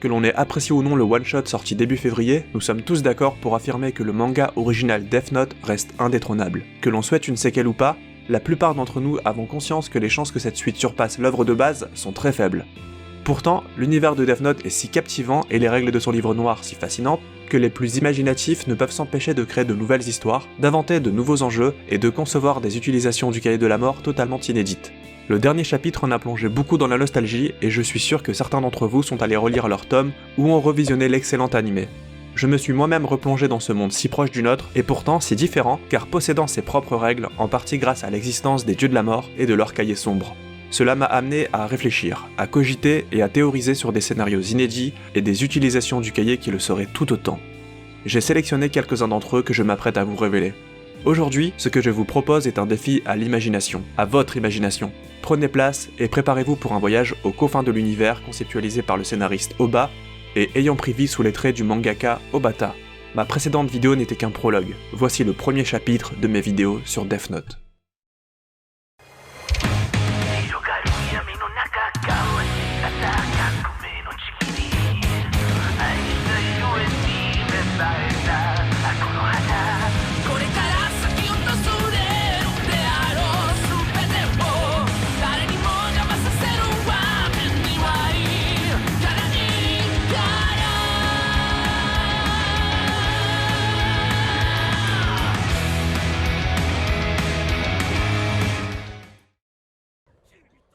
Que l'on ait apprécié ou non le one-shot sorti début février, nous sommes tous d'accord pour affirmer que le manga original Death Note reste indétrônable. Que l'on souhaite une séquelle ou pas, la plupart d'entre nous avons conscience que les chances que cette suite surpasse l'œuvre de base sont très faibles. Pourtant, l'univers de Death Note est si captivant et les règles de son livre noir si fascinantes que les plus imaginatifs ne peuvent s'empêcher de créer de nouvelles histoires, d'inventer de nouveaux enjeux et de concevoir des utilisations du cahier de la mort totalement inédites. Le dernier chapitre en a plongé beaucoup dans la nostalgie et je suis sûr que certains d'entre vous sont allés relire leur tome ou ont revisionné l'excellent animé. Je me suis moi-même replongé dans ce monde si proche du nôtre et pourtant si différent car possédant ses propres règles en partie grâce à l'existence des dieux de la mort et de leur cahier sombre. Cela m'a amené à réfléchir, à cogiter et à théoriser sur des scénarios inédits et des utilisations du cahier qui le seraient tout autant. J'ai sélectionné quelques-uns d'entre eux que je m'apprête à vous révéler. Aujourd'hui, ce que je vous propose est un défi à l'imagination, à votre imagination. Prenez place et préparez-vous pour un voyage aux confins de l'univers conceptualisé par le scénariste Oba et ayant pris vie sous les traits du mangaka Obata. Ma précédente vidéo n'était qu'un prologue. Voici le premier chapitre de mes vidéos sur Death Note.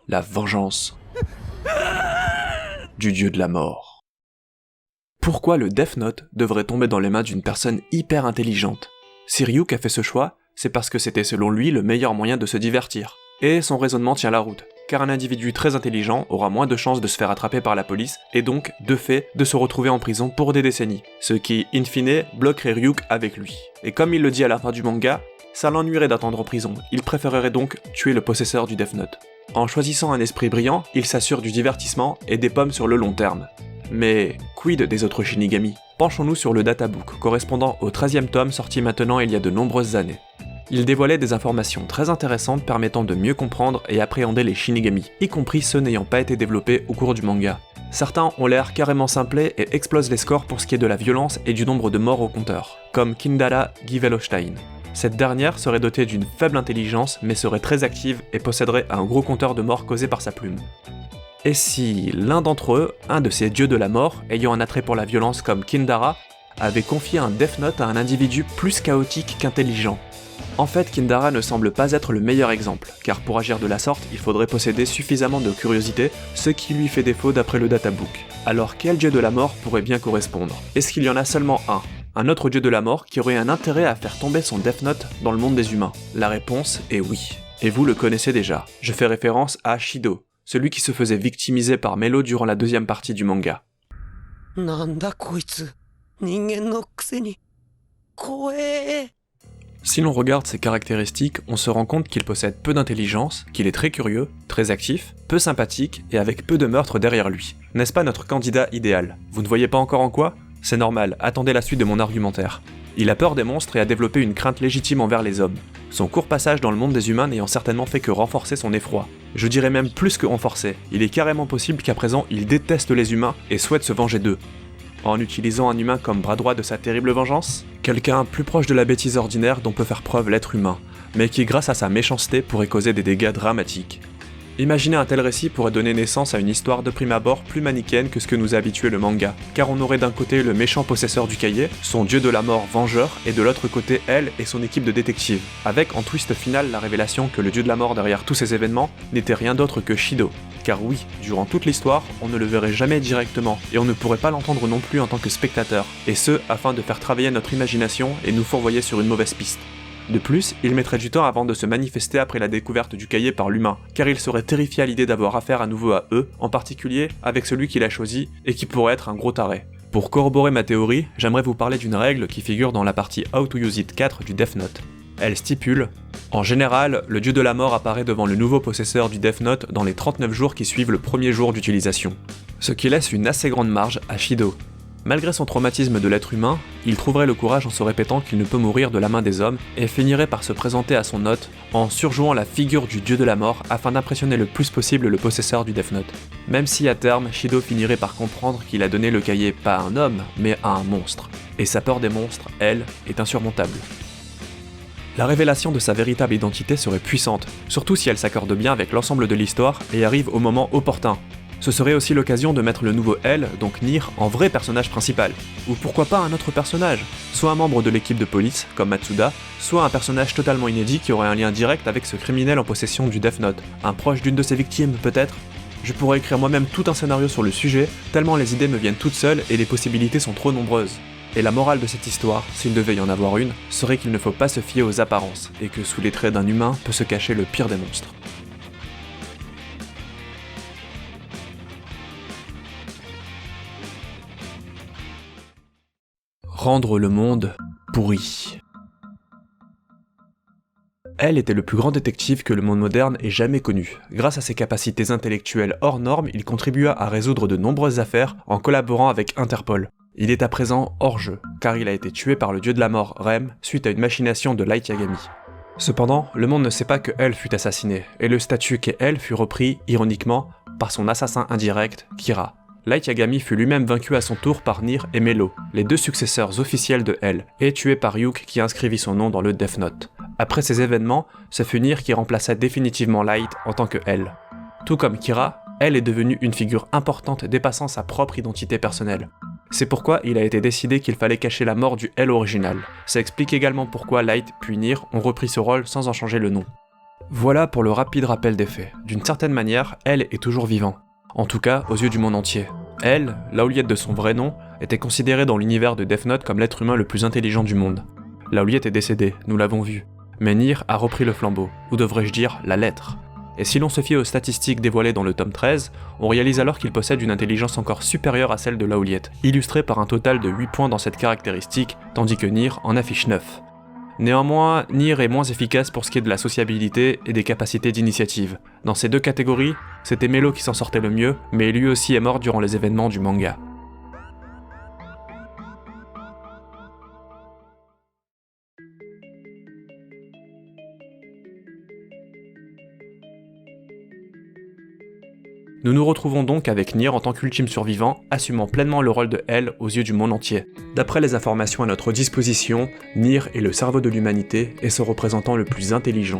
La vengeance du dieu de la mort. Pourquoi le Death Note devrait tomber dans les mains d'une personne hyper intelligente ? Si Ryuk a fait ce choix, c'est parce que c'était selon lui le meilleur moyen de se divertir. Et son raisonnement tient la route, car un individu très intelligent aura moins de chances de se faire attraper par la police, et donc, de fait, de se retrouver en prison pour des décennies, ce qui, in fine, bloquerait Ryuk avec lui. Et comme il le dit à la fin du manga, ça l'ennuierait d'attendre en prison, il préférerait donc tuer le possesseur du Death Note. En choisissant un esprit brillant, il s'assure du divertissement et des pommes sur le long terme. Mais quid des autres Shinigami ? Penchons-nous sur le databook, correspondant au 13e tome sorti maintenant il y a de nombreuses années. Il dévoilait des informations très intéressantes permettant de mieux comprendre et appréhender les Shinigami, y compris ceux n'ayant pas été développés au cours du manga. Certains ont l'air carrément simplés et explosent les scores pour ce qui est de la violence et du nombre de morts au compteur, comme Kindara Givelostein. Cette dernière serait dotée d'une faible intelligence mais serait très active et posséderait un gros compteur de morts causé par sa plume. Et si l'un d'entre eux, un de ces dieux de la mort, ayant un attrait pour la violence comme Kindara, avait confié un Death Note à un individu plus chaotique qu'intelligent ? En fait, Kindara ne semble pas être le meilleur exemple, car pour agir de la sorte, il faudrait posséder suffisamment de curiosité, ce qui lui fait défaut d'après le databook. Alors quel dieu de la mort pourrait bien correspondre ? Est-ce qu'il y en a seulement un autre dieu de la mort qui aurait un intérêt à faire tomber son Death Note dans le monde des humains ? La réponse est oui. Et vous le connaissez déjà. Je fais référence à Shido, celui qui se faisait victimiser par Melo durant la deuxième partie du manga. Si l'on regarde ses caractéristiques, on se rend compte qu'il possède peu d'intelligence, qu'il est très curieux, très actif, peu sympathique et avec peu de meurtres derrière lui. N'est-ce pas notre candidat idéal ? Vous ne voyez pas encore en quoi ? C'est normal, attendez la suite de mon argumentaire. Il a peur des monstres et a développé une crainte légitime envers les hommes. Son court passage dans le monde des humains n'ayant certainement fait que renforcer son effroi. Je dirais même plus que renforcer, il est carrément possible qu'à présent il déteste les humains et souhaite se venger d'eux. En utilisant un humain comme bras droit de sa terrible vengeance ? Quelqu'un plus proche de la bêtise ordinaire dont peut faire preuve l'être humain, mais qui grâce à sa méchanceté pourrait causer des dégâts dramatiques. Imaginer un tel récit pourrait donner naissance à une histoire de prime abord plus manichéenne que ce que nous a habitué le manga, car on aurait d'un côté le méchant possesseur du cahier, son dieu de la mort vengeur, et de l'autre côté elle et son équipe de détectives, avec en twist final la révélation que le dieu de la mort derrière tous ces événements n'était rien d'autre que Shido. Car oui, durant toute l'histoire, on ne le verrait jamais directement, et on ne pourrait pas l'entendre non plus en tant que spectateur, et ce, afin de faire travailler notre imagination et nous fourvoyer sur une mauvaise piste. De plus, il mettrait du temps avant de se manifester après la découverte du cahier par l'humain, car il serait terrifié à l'idée d'avoir affaire à nouveau à eux, en particulier avec celui qu'il a choisi et qui pourrait être un gros taré. Pour corroborer ma théorie, j'aimerais vous parler d'une règle qui figure dans la partie How to Use It 4 du Death Note. Elle stipule « En général, le dieu de la mort apparaît devant le nouveau possesseur du Death Note dans les 39 jours qui suivent le premier jour d'utilisation. » Ce qui laisse une assez grande marge à Shido. Malgré son traumatisme de l'être humain, il trouverait le courage en se répétant qu'il ne peut mourir de la main des hommes et finirait par se présenter à son hôte en surjouant la figure du dieu de la mort afin d'impressionner le plus possible le possesseur du Death Note. Même si à terme, Shido finirait par comprendre qu'il a donné le cahier pas à un homme, mais à un monstre. Et sa peur des monstres, elle, est insurmontable. La révélation de sa véritable identité serait puissante, surtout si elle s'accorde bien avec l'ensemble de l'histoire et arrive au moment opportun. Ce serait aussi l'occasion de mettre le nouveau L, donc Nier, en vrai personnage principal. Ou pourquoi pas un autre personnage, soit un membre de l'équipe de police, comme Matsuda, soit un personnage totalement inédit qui aurait un lien direct avec ce criminel en possession du Death Note, un proche d'une de ses victimes peut-être. Je pourrais écrire moi-même tout un scénario sur le sujet, tellement les idées me viennent toutes seules et les possibilités sont trop nombreuses. Et la morale de cette histoire, s'il devait y en avoir une, serait qu'il ne faut pas se fier aux apparences, et que sous les traits d'un humain peut se cacher le pire des monstres. Rendre le monde pourri. Elle était le plus grand détective que le monde moderne ait jamais connu. Grâce à ses capacités intellectuelles hors normes, il contribua à résoudre de nombreuses affaires en collaborant avec Interpol. Il est à présent hors jeu, car il a été tué par le dieu de la mort, Rem, suite à une machination de Light Yagami. Cependant, le monde ne sait pas que Elle fut assassinée, et le statut qu'est Elle fut repris, ironiquement, par son assassin indirect, Kira. Light Yagami fut lui-même vaincu à son tour par Nier et Melo, les deux successeurs officiels de Elle, et tué par Ryuk qui inscrivit son nom dans le Death Note. Après ces événements, ce fut Nier qui remplaça définitivement Light en tant que Elle. Tout comme Kira, Elle est devenue une figure importante dépassant sa propre identité personnelle. C'est pourquoi il a été décidé qu'il fallait cacher la mort du Elle original. Ça explique également pourquoi Light puis Nier ont repris ce rôle sans en changer le nom. Voilà pour le rapide rappel des faits. D'une certaine manière, Elle est toujours vivant. En tout cas, aux yeux du monde entier. Elle, Laoliette de son vrai nom, était considérée dans l'univers de Death Note comme l'être humain le plus intelligent du monde. Laoliette est décédée, nous l'avons vu. Mais Nier a repris le flambeau, ou devrais-je dire, la lettre. Et si l'on se fie aux statistiques dévoilées dans le tome 13, on réalise alors qu'il possède une intelligence encore supérieure à celle de Laoliette, illustrée par un total de 8 points dans cette caractéristique, tandis que Nier en affiche 9. Néanmoins, Nier est moins efficace pour ce qui est de la sociabilité et des capacités d'initiative. Dans ces deux catégories, c'était Melo qui s'en sortait le mieux, mais lui aussi est mort durant les événements du manga. Nous nous retrouvons donc avec Nier en tant qu'ultime survivant, assumant pleinement le rôle de Elle aux yeux du monde entier. D'après les informations à notre disposition, Nier est le cerveau de l'humanité et son représentant le plus intelligent.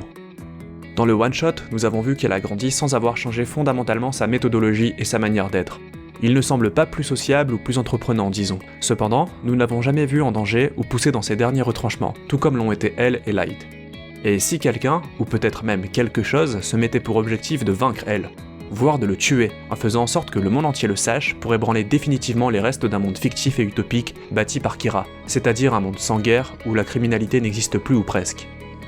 Dans le one-shot, nous avons vu qu'elle a grandi sans avoir changé fondamentalement sa méthodologie et sa manière d'être. Il ne semble pas plus sociable ou plus entreprenant, disons. Cependant, nous ne l'avons jamais vu en danger ou poussé dans ses derniers retranchements, tout comme l'ont été Elle et Light. Et si quelqu'un, ou peut-être même quelque chose, se mettait pour objectif de vaincre Elle, voire de le tuer, en faisant en sorte que le monde entier le sache pour ébranler définitivement les restes d'un monde fictif et utopique bâti par Kira, c'est-à-dire un monde sans guerre où la criminalité n'existe plus ou presque.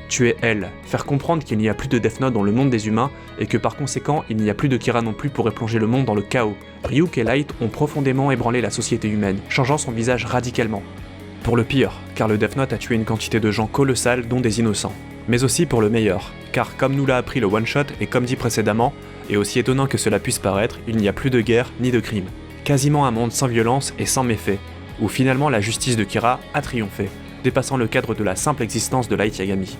Tuer Elle, faire comprendre qu'il n'y a plus de Death Note dans le monde des humains et que par conséquent il n'y a plus de Kira non plus pour replonger le monde dans le chaos. Ryuk et Light ont profondément ébranlé la société humaine, changeant son visage radicalement. Pour le pire, car le Death Note a tué une quantité de gens colossale dont des innocents. Mais aussi pour le meilleur, car comme nous l'a appris le one-shot et comme dit précédemment, et aussi étonnant que cela puisse paraître, il n'y a plus de guerre ni de crime. Quasiment un monde sans violence et sans méfaits, où finalement la justice de Kira a triomphé, dépassant le cadre de la simple existence de Light Yagami.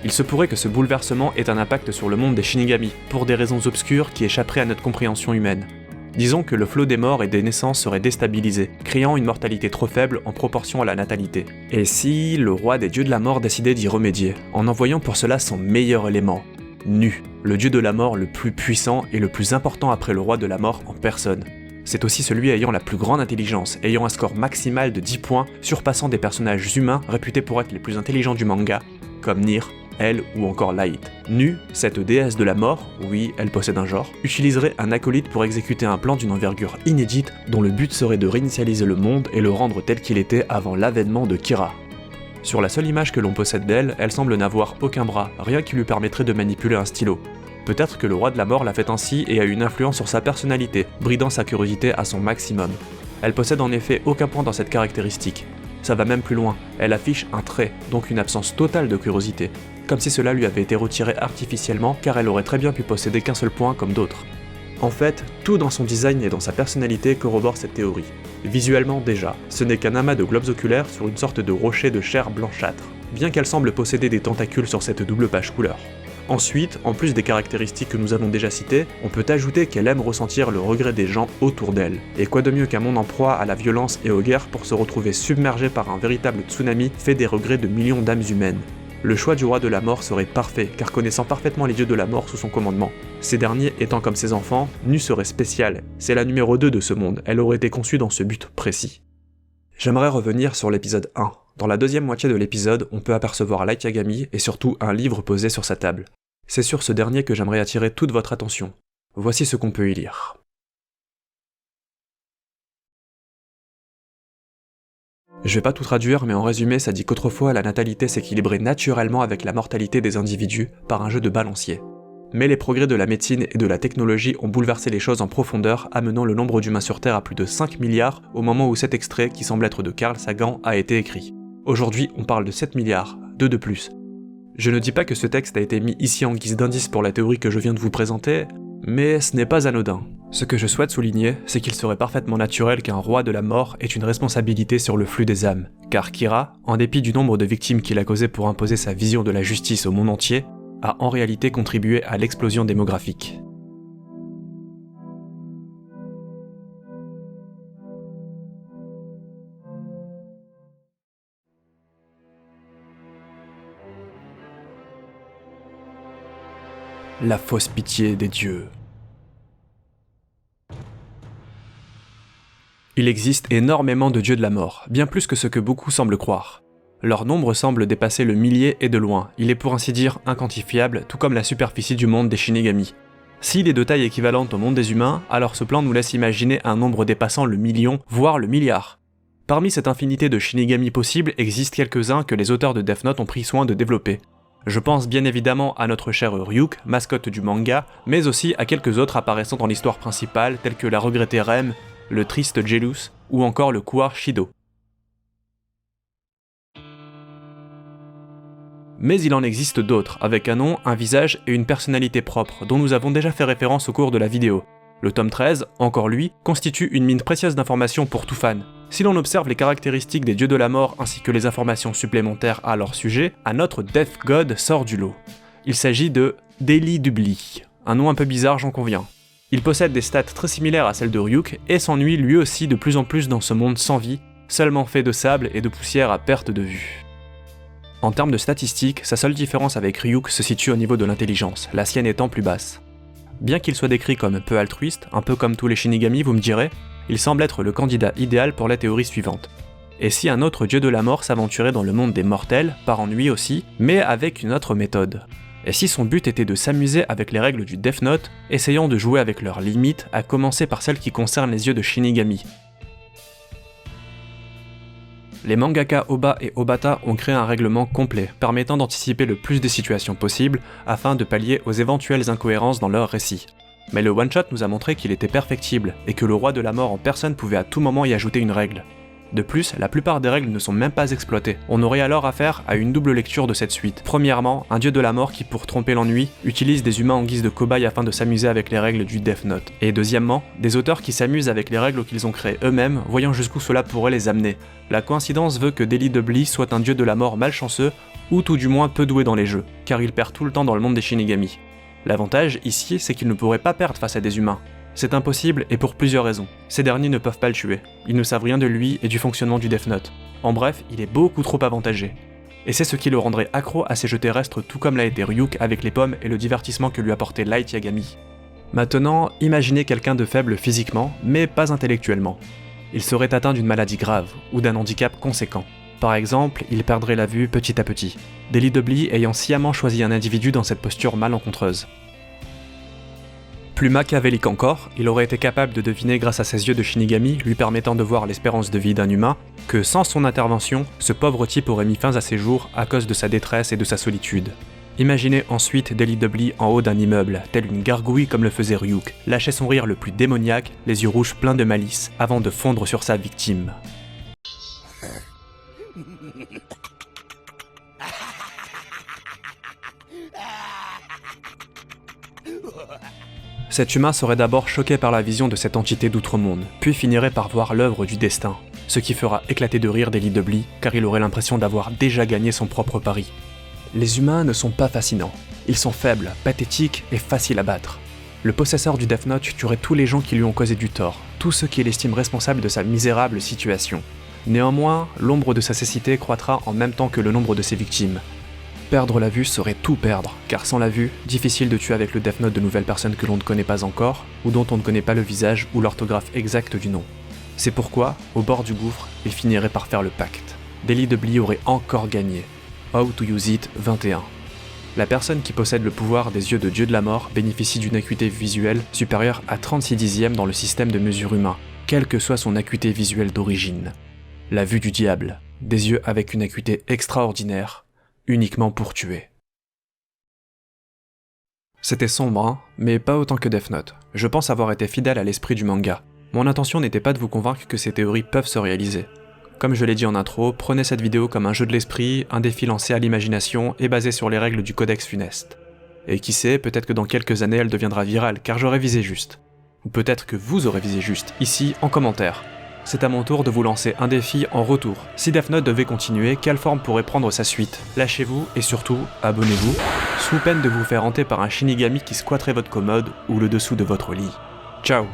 Il se pourrait que ce bouleversement ait un impact sur le monde des Shinigami, pour des raisons obscures qui échapperaient à notre compréhension humaine. Disons que le flot des morts et des naissances serait déstabilisé, créant une mortalité trop faible en proportion à la natalité. Et si le roi des dieux de la mort décidait d'y remédier, en envoyant pour cela son meilleur élément, Nu, le dieu de la mort le plus puissant et le plus important après le roi de la mort en personne. C'est aussi celui ayant la plus grande intelligence, ayant un score maximal de 10 points, surpassant des personnages humains réputés pour être les plus intelligents du manga, comme Nier, Elle ou encore Light. Nu, cette déesse de la mort, oui, elle possède un genre, utiliserait un acolyte pour exécuter un plan d'une envergure inédite dont le but serait de réinitialiser le monde et le rendre tel qu'il était avant l'avènement de Kira. Sur la seule image que l'on possède d'elle, elle semble n'avoir aucun bras, rien qui lui permettrait de manipuler un stylo. Peut-être que le roi de la mort l'a fait ainsi et a eu une influence sur sa personnalité, bridant sa curiosité à son maximum. Elle possède en effet aucun point dans cette caractéristique. Ça va même plus loin, elle affiche un trait, donc une absence totale de curiosité, comme si cela lui avait été retiré artificiellement car elle aurait très bien pu posséder qu'un seul point comme d'autres. En fait, tout dans son design et dans sa personnalité corrobore cette théorie. Visuellement déjà, ce n'est qu'un amas de globes oculaires sur une sorte de rocher de chair blanchâtre, bien qu'elle semble posséder des tentacules sur cette double page couleur. Ensuite, en plus des caractéristiques que nous avons déjà citées, on peut ajouter qu'elle aime ressentir le regret des gens autour d'elle. Et quoi de mieux qu'un monde en proie à la violence et aux guerres pour se retrouver submergé par un véritable tsunami fait des regrets de millions d'âmes humaines. Le choix du roi de la mort serait parfait, car connaissant parfaitement les dieux de la mort sous son commandement. Ces derniers étant comme ses enfants, Nu serait spéciale. C'est la numéro 2 de ce monde, elle aurait été conçue dans ce but précis. J'aimerais revenir sur l'épisode 1. Dans la deuxième moitié de l'épisode, on peut apercevoir Light Yagami et surtout un livre posé sur sa table. C'est sur ce dernier que j'aimerais attirer toute votre attention. Voici ce qu'on peut y lire. Je vais pas tout traduire, mais en résumé, ça dit qu'autrefois la natalité s'équilibrait naturellement avec la mortalité des individus par un jeu de balancier. Mais les progrès de la médecine et de la technologie ont bouleversé les choses en profondeur, amenant le nombre d'humains sur Terre à plus de 5 milliards au moment où cet extrait, qui semble être de Carl Sagan, a été écrit. Aujourd'hui, on parle de 7 milliards, 2 de plus. Je ne dis pas que ce texte a été mis ici en guise d'indice pour la théorie que je viens de vous présenter, mais ce n'est pas anodin. Ce que je souhaite souligner, c'est qu'il serait parfaitement naturel qu'un roi de la mort ait une responsabilité sur le flux des âmes, car Kira, en dépit du nombre de victimes qu'il a causé pour imposer sa vision de la justice au monde entier, a en réalité contribué à l'explosion démographique. La fausse pitié des dieux. Il existe énormément de dieux de la mort, bien plus que ce que beaucoup semblent croire. Leur nombre semble dépasser le millier et de loin, il est pour ainsi dire inquantifiable, tout comme la superficie du monde des Shinigami. S'il est de taille équivalente au monde des humains, alors ce plan nous laisse imaginer un nombre dépassant le million, voire le milliard. Parmi cette infinité de Shinigami possibles, existent quelques-uns que les auteurs de Death Note ont pris soin de développer. Je pense bien évidemment à notre cher Ryuk, mascotte du manga, mais aussi à quelques autres apparaissant dans l'histoire principale, tels que la regrettée Rem, le triste Gelus, ou encore le couard Shido. Mais il en existe d'autres, avec un nom, un visage et une personnalité propre, dont nous avons déjà fait référence au cours de la vidéo. Le tome 13, encore lui, constitue une mine précieuse d'informations pour tout fan. Si l'on observe les caractéristiques des dieux de la mort ainsi que les informations supplémentaires à leur sujet, un autre Death God sort du lot. Il s'agit de Deli Dubli, un nom un peu bizarre j'en conviens. Il possède des stats très similaires à celles de Ryuk et s'ennuie lui aussi de plus en plus dans ce monde sans vie, seulement fait de sable et de poussière à perte de vue. En termes de statistiques, sa seule différence avec Ryuk se situe au niveau de l'intelligence, la sienne étant plus basse. Bien qu'il soit décrit comme peu altruiste, un peu comme tous les Shinigami vous me direz, il semble être le candidat idéal pour la théorie suivante. Et si un autre dieu de la mort s'aventurait dans le monde des mortels, par ennui aussi, mais avec une autre méthode? Et si son but était de s'amuser avec les règles du Death Note, essayant de jouer avec leurs limites, à commencer par celles qui concernent les yeux de Shinigami? Les mangaka Oba et Obata ont créé un règlement complet, permettant d'anticiper le plus de situations possibles, afin de pallier aux éventuelles incohérences dans leur récit. Mais le one-shot nous a montré qu'il était perfectible, et que le roi de la mort en personne pouvait à tout moment y ajouter une règle. De plus, la plupart des règles ne sont même pas exploitées. On aurait alors affaire à une double lecture de cette suite. Premièrement, un dieu de la mort qui, pour tromper l'ennui, utilise des humains en guise de cobayes afin de s'amuser avec les règles du Death Note. Et deuxièmement, des auteurs qui s'amusent avec les règles qu'ils ont créées eux-mêmes, voyant jusqu'où cela pourrait les amener. La coïncidence veut que Deli Dubli soit un dieu de la mort malchanceux, ou tout du moins peu doué dans les jeux, car il perd tout le temps dans le monde des Shinigami. L'avantage, ici, c'est qu'il ne pourrait pas perdre face à des humains. C'est impossible et pour plusieurs raisons. Ces derniers ne peuvent pas le tuer. Ils ne savent rien de lui et du fonctionnement du Death Note. En bref, il est beaucoup trop avantagé. Et c'est ce qui le rendrait accro à ces jeux terrestres tout comme l'a été Ryuk avec les pommes et le divertissement que lui apportait Light Yagami. Maintenant, imaginez quelqu'un de faible physiquement, mais pas intellectuellement. Il serait atteint d'une maladie grave, ou d'un handicap conséquent. Par exemple, il perdrait la vue petit à petit, Deli Dubli ayant sciemment choisi un individu dans cette posture malencontreuse. Plus machiavélique encore, il aurait été capable de deviner grâce à ses yeux de Shinigami, lui permettant de voir l'espérance de vie d'un humain, que sans son intervention, ce pauvre type aurait mis fin à ses jours à cause de sa détresse et de sa solitude. Imaginez ensuite Deli Dubli en haut d'un immeuble, tel une gargouille comme le faisait Ryuk, lâcher son rire le plus démoniaque, les yeux rouges pleins de malice, avant de fondre sur sa victime. Cet humain serait d'abord choqué par la vision de cette entité d'outre-monde, puis finirait par voir l'œuvre du destin, ce qui fera éclater de rire Daily Dudley, car il aurait l'impression d'avoir déjà gagné son propre pari. Les humains ne sont pas fascinants. Ils sont faibles, pathétiques et faciles à battre. Le possesseur du Death Note tuerait tous les gens qui lui ont causé du tort, tous ceux qu'il estime responsables de sa misérable situation. Néanmoins, l'ombre de sa cécité croîtra en même temps que le nombre de ses victimes. Perdre la vue serait tout perdre, car sans la vue, difficile de tuer avec le Death Note de nouvelles personnes que l'on ne connaît pas encore, ou dont on ne connaît pas le visage ou l'orthographe exacte du nom. C'est pourquoi, au bord du gouffre, il finirait par faire le pacte. Daily Dudley aurait encore gagné. How to Use It 21. La personne qui possède le pouvoir des yeux de Dieu de la mort bénéficie d'une acuité visuelle supérieure à 36 dixièmes dans le système de mesure humain, quelle que soit son acuité visuelle d'origine. La vue du diable, des yeux avec une acuité extraordinaire, uniquement pour tuer. C'était sombre, hein, mais pas autant que Death Note. Je pense avoir été fidèle à l'esprit du manga. Mon intention n'était pas de vous convaincre que ces théories peuvent se réaliser. Comme je l'ai dit en intro, prenez cette vidéo comme un jeu de l'esprit, un défi lancé à l'imagination et basé sur les règles du codex funeste. Et qui sait, peut-être que dans quelques années elle deviendra virale car j'aurai visé juste. Ou peut-être que vous aurez visé juste, ici, en commentaire. C'est à mon tour de vous lancer un défi en retour. Si Death Note devait continuer, quelle forme pourrait prendre sa suite? Lâchez-vous et surtout, abonnez-vous, sous peine de vous faire hanter par un Shinigami qui squatterait votre commode ou le dessous de votre lit. Ciao!